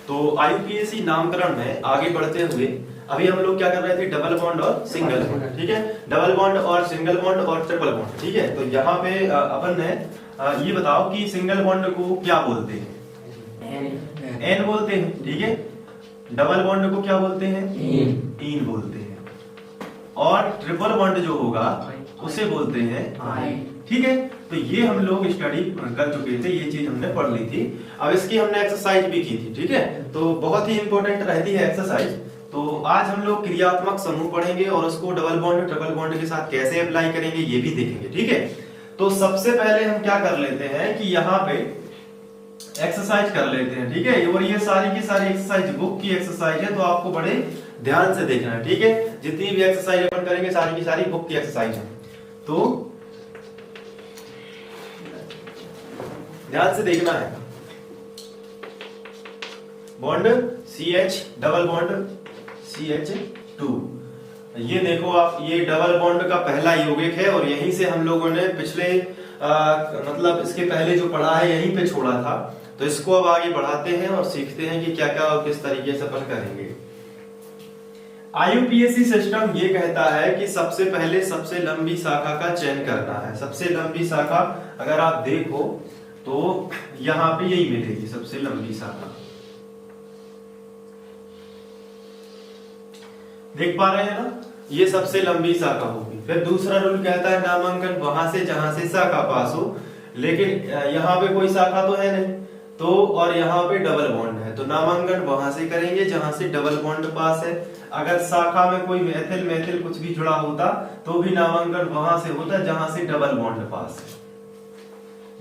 तो आईयूपीएसी नामकरण में आगे बढ़ते हुए अभी हम लोग क्या कर रहे थे, डबल बॉन्ड और सिंगल बॉन्ड, ठीक है, डबल बॉन्ड और सिंगल बॉन्ड और ट्रिपल बॉन्ड, ठीक है। तो यहाँ पे अपन ने ये बताओ कि सिंगल बॉन्ड को क्या बोलते हैं, एन बोलते हैं, ठीक है। डबल बॉन्ड को क्या बोलते हैं, इन बोलते हैं, और ट्रिपल बॉन्ड जो होगा उसे बोलते हैं आई, ठीक है। तो ये हम लोग स्टडी कर चुके थे, ये चीज हमने पढ़ ली थी। अब इसकी हमने एक्सरसाइज भी की थी, ठीक है। तो बहुत ही इंपॉर्टेंट रहती है एक्सरसाइज। तो आज हम लोग क्रियात्मक समूह पढ़ेंगे और उसको डबल बॉन्ड ट्रिपल बॉन्ड के साथ कैसे अप्लाई करेंगे ये भी देखेंगे, ठीक है। तो सबसे पहले हम क्या कर लेते हैं कि यहाँ पे एक्सरसाइज कर लेते हैं, ठीक है। और ये सारी की सारी एक्सरसाइज बुक की एक्सरसाइज है, तो आपको बड़े ध्यान से देखना है, ठीक है। जितनी भी एक्सरसाइज अपन करेंगे सारी की सारी बुक की एक्सरसाइज है, तो ध्यान से देखना है। Bond CH, double bond CH2, ये देखो आप, ये डबल बॉन्ड का पहला यौगिक है और यहीं से हम लोगों ने पिछले मतलब इसके पहले जो पढ़ा है यहीं पे छोड़ा था। तो इसको अब आगे बढ़ाते हैं और सीखते हैं कि क्या क्या और किस तरीके से अपन करेंगे। आईयूपीएसी सिस्टम ये कहता है कि सबसे पहले सबसे लंबी शाखा का चयन करना है। सबसे लंबी शाखा अगर आप देखो तो यहाँ पे यही मिलेगी, सबसे लंबी शाखा, देख पा रहे हैं ना, ये सबसे लंबी शाखा होगी। फिर दूसरा रूल कहता है नामांकन वहां से जहां से शाखा पास हो, लेकिन यहाँ पे कोई शाखा तो है नहीं, तो और यहाँ पे डबल बॉन्ड है, तो नामांकन वहां से करेंगे जहां से डबल बॉन्ड पास है। अगर शाखा में कोई मेथिल मेथिल कुछ भी जुड़ा होता तो भी नामांकन वहां से होता जहां से डबल बॉन्ड पास है।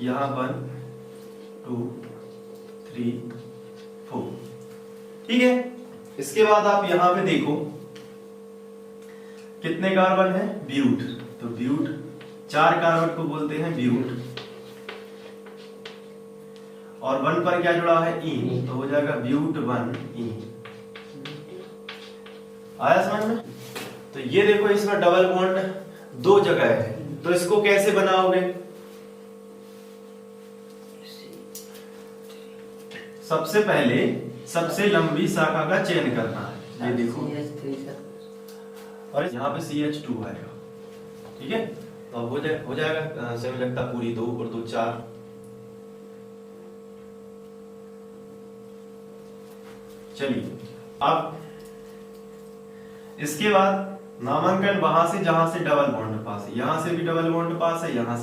यहाँ 1 2 3 4, ठीक है। इसके बाद आप यहाँ पे देखो कितने कार्बन है, ब्यूट, तो ब्यूट 4 कार्बन को बोलते हैं ब्यूट, और 1 पर क्या जुड़ा है, इन, तो हो जाएगा ब्यूट 1 इन। आया समझ में? तो ये देखो इसमें डबल बॉन्ड 2 जगह है, तो इसको कैसे बनाओगे, सबसे पहले सबसे लंबी शाखा का चयन करना है, ये देखो, और यहाँ पे CH2 आएगा, ठीक है। तो अब हो जाएगा समय लगता पूरी 2 और 2 4। चलिए अब इसके बाद नामांकन वहां से जहां से डबल बॉन्ड पास है, यहां से भी डबल बॉन्ड पास है, यहां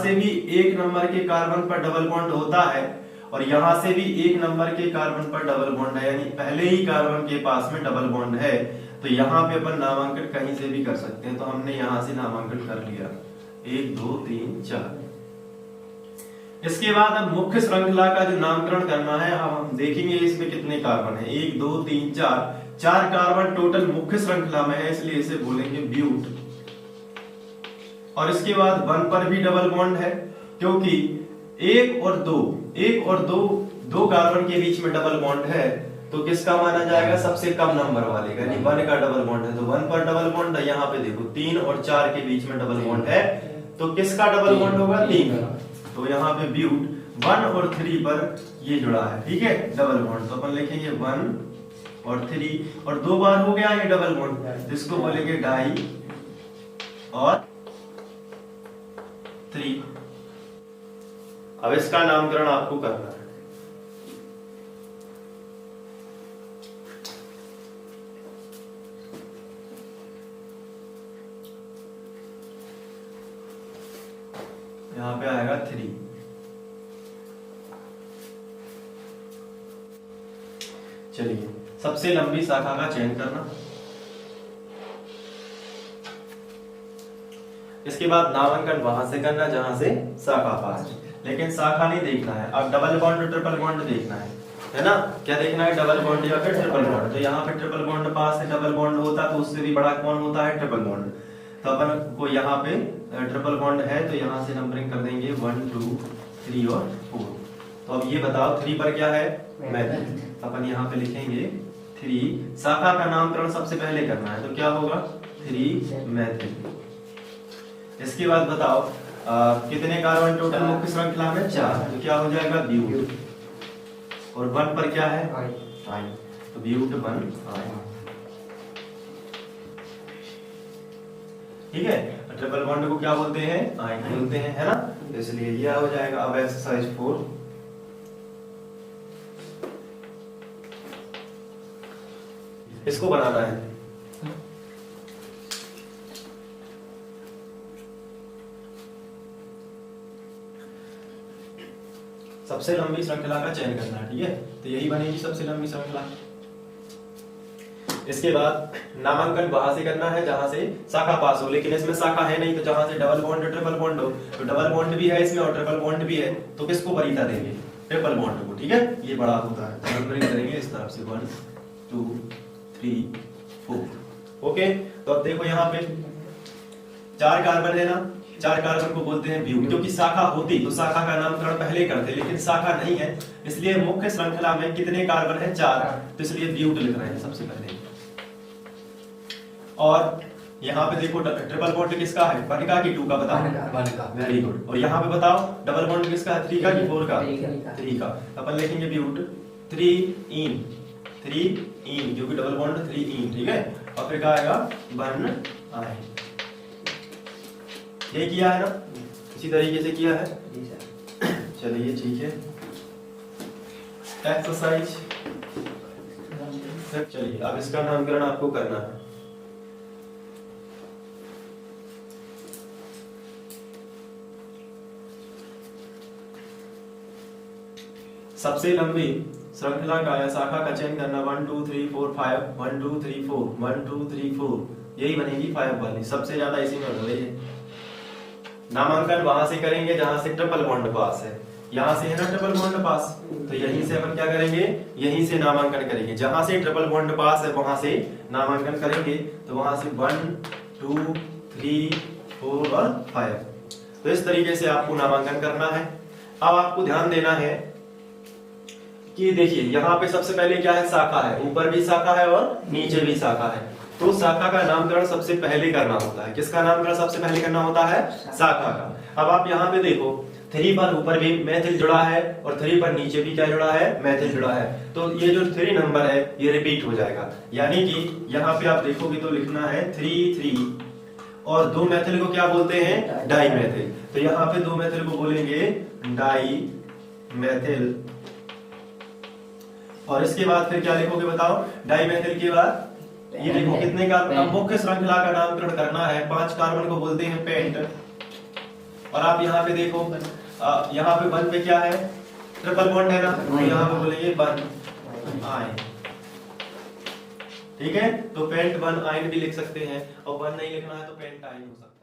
से भी 1 नंबर के कार्बन पर डबल बॉन्ड होता है, और यहां से भी 1 नंबर के कार्बन पर डबल बॉन्ड है, यानी पहले ही कार्बन के पास में डबल बॉन्ड है। तो यहाँ पे अपन नामांकन कहीं से भी कर सकते हैं, तो हमने यहाँ से नामांकन कर लिया 1 2 3 4। इसके बाद अब मुख्य श्रृंखला का जो नामकरण करना है, अब हम देखेंगे इसमें कितने कार्बन है, 1 2 3 4 कार्बन टोटल मुख्य श्रृंखला में है, इसलिए इसे बोलेंगे ब्यूट। और इसके बाद 1 पर भी डबल बॉन्ड है, क्योंकि 1 और 2 कार्बन के बीच में डबल बॉन्ड है, तो किसका माना जाएगा, सबसे कम नंबर वाले का, यानी 1 का डबल बॉन्ड है, तो 1 पर डबल बॉन्ड है। यहाँ पे देखो 3 और 4 के बीच में डबल बॉन्ड है, तो किसका डबल बॉन्ड होगा, 3 का। तो यहाँ पे ब्यूट 1 और 3 पर ये जुड़ा है, ठीक है, डबल बॉन्ड, तो अपन लिखेंगे 1 और 3, और 2 बार हो गया ये डबल बॉन्ड, जिसको बोलेंगे डाई और 3। अब इसका नामकरण आपको करना है। यहाँ पे आएगा 3। चलिए सबसे लंबी शाखा का चयन करना, इसके बाद नामांकन वहां से करना जहां से शाखा पास है, लेकिन शाखा नहीं देखना है, अब डबल बॉन्ड और ट्रिपल बॉन्ड देखना है ना। क्या देखना है, डबल बॉन्ड या फिर ट्रिपल बॉन्ड। तो यहाँ पे ट्रिपल बॉन्ड पास है, डबल बॉन्ड होता तो उससे भी बड़ा कौन होता है, ट्रिपल बॉन्ड। तो अपन को यहाँ पे ट्रिपल बॉन्ड है, तो यहाँ से नंबरिंग कर देंगे 1 2 3 और 4। तो अब ये बताओ 3 पर क्या है, मेथिल, अपन यहाँ पे लिखेंगे 3। शाखा का नामकरण सबसे पहले करना है, तो क्या होगा 3 मेथिल। इसके बाद बताओ कितने कार्बन टोटल मुख्य श्रृंखला में, 4, तो क्या हो जाएगा ब्यूट। और 1 पर क्या है आई आई, तो ब्यूट 1 आई। ठीक है, ट्रिपल बॉन्ड को क्या बोलते हैं आयन बोलते हैं, है ना, इसलिए ये हो जाएगा। अब एक्सरसाइज 4 इसको बनाना है। सबसे लंबी श्रृंखला का चयन करना है, ठीक है, तो यही बनेगी सबसे लंबी श्रृंखला। इसके बाद नामांकन वहां से करना है जहां से शाखा पास हो, लेकिन इसमें शाखा है नहीं, तो जहां से डबल बॉन्ड ट्रिपल बॉन्ड हो, तो डबल बॉन्ड भी है इसमें और ट्रिपल बॉन्ड भी है, तो किसको वरीयता देंगे ट्रिपल बॉन्ड को। ठीक है, ये बड़ा होता है, तो नंबरिंग करेंगे इस तरफ से 1 2 3 4। ओके, तो अब देखो यहाँ पे 4 कार्बन है ना, 4 कार्बन को बोलते हैं ब्यूट, क्योंकि शाखा होती तो शाखा का नामकरण पहले करते, लेकिन शाखा नहीं है, इसलिए मुख्य श्रृंखला में कितने कार्बन है 4, तो इसलिए ब्यूट लिख रहे हैं सबसे पहले। और यहाँ पे देखो ट्रिपल बॉन्ड किसका है 1 का कि 2 का बताओ, वेरी गुड। और यहाँ पे बताओ डबल बॉन्ड किसका है 3 का कि 4 का, 3 का। अपन लिखेंगे ब्यूट 3 इन क्योंकि डबल बॉन्ड 3 इन, ठीक है। और फिर क्या आएगा 1 आई, ये किया है ना, इसी तरीके से किया है। चलिए ठीक है, एक्सरसाइज। चलिए अब इसका नामकरण आपको करना है। सबसे लंबी श्रृंखला का या शाखा का चयन करना 1 2 3 4 5 1 2 3 4 1 2 3 4, यही बनेगी 5 वाली, सबसे ज्यादा इसी में हो रही है। नामांकन वहां से करेंगे जहां से ट्रिपल बॉन्ड पास है, यहाँ से है ना ट्रिपल बॉन्ड पास, तो यहीं से अपन क्या करेंगे, यहीं से नामांकन करेंगे। जहां से ट्रिपल बॉन्ड पास है वहां से नामांकन करेंगे, तो वहां से 1 2 3 4 और 5, तो इस तरीके से आपको नामांकन करना है। अब आपको ध्यान देना है कि देखिए यहाँ पे सबसे पहले क्या है शाखा है, ऊपर भी शाखा है और नीचे भी शाखा है, तो शाखा का नामकरण सबसे पहले करना होता है। किसका नामकरण सबसे पहले करना होता है, शाखा का। अब आप यहाँ पे देखो 3 पर ऊपर भी मैथिल जुड़ा है और 3 पर नीचे भी क्या जुड़ा है, मैथिल जुड़ा है, तो ये जो 3 नंबर है ये रिपीट हो जाएगा, यानी कि यहाँ पे आप देखोगे तो लिखना है 3 3, और 2 मैथिल को क्या बोलते हैं डाई मैथिल, तो यहाँ पे 2 मैथिल को बोलेंगे डाई मैथिल। और इसके बाद फिर क्या लिखोगे बताओ, डाई मैथिल के बाद ये देखो कितने कार्बन, मुख्य श्रृंखला का नामकरण करना है, 5 कार्बन को बोलते हैं पेंट। और आप यहाँ पे देखो यहाँ पे 1 पे क्या है ट्रिपल बॉन्ड है ना, तो यहाँ पे बोलेंगे 1 आयन, ठीक है। तो पेंट 1 आयन भी लिख सकते हैं, और 1 नहीं लिखना है तो पेंट आयन हो सकता है।